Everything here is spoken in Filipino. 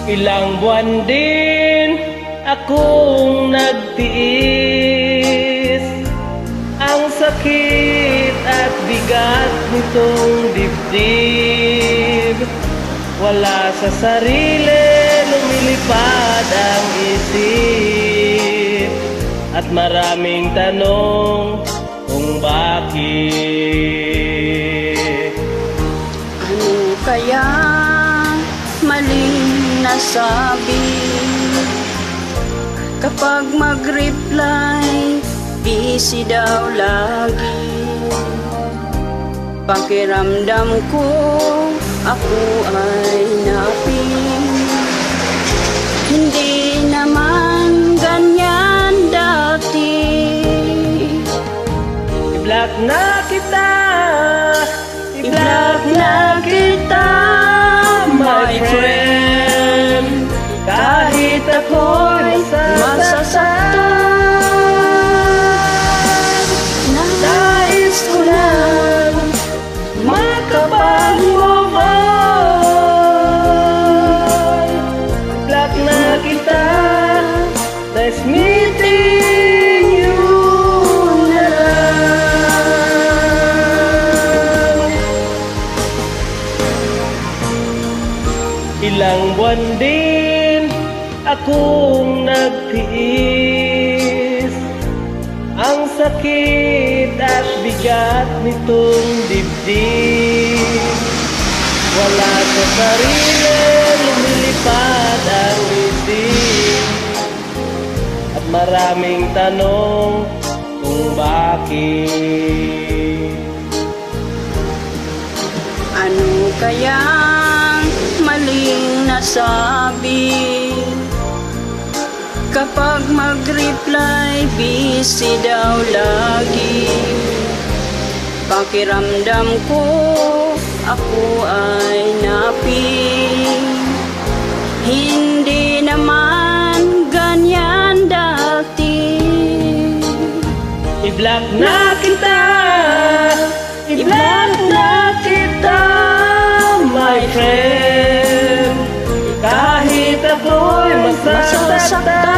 Ilang buwan din akong nagtiis, ang sakit at bigat nitong dibdib. Wala sa sarili, lumilipad ang isip, at maraming tanong kung bakit. Ano kaya maling nasabi? Kapag mag-reply, busy daw lagi. Pakiramdam ko, ako ay napi. Hindi naman ganyan dati. I-block na kita, I-block na kita, my friend. kahit ako'y masasaktan. Nais ko lang makapag-move on. I-block na kita, nice meeting you na lang. Ilang buwan din akong nagtiis, ang sakit at bigat nitong dibdib. Wala sa sarili, lumilipad ang isip, at maraming tanong kung bakit. Ano kayang maling nasabi? Kapag mag-reply, busy daw lagi. Pakiramdam ko, ako ay napi. Hindi naman ganyan dati. I-block na kita, i-block na kita, my friend. Kahit ako'y masasaktan.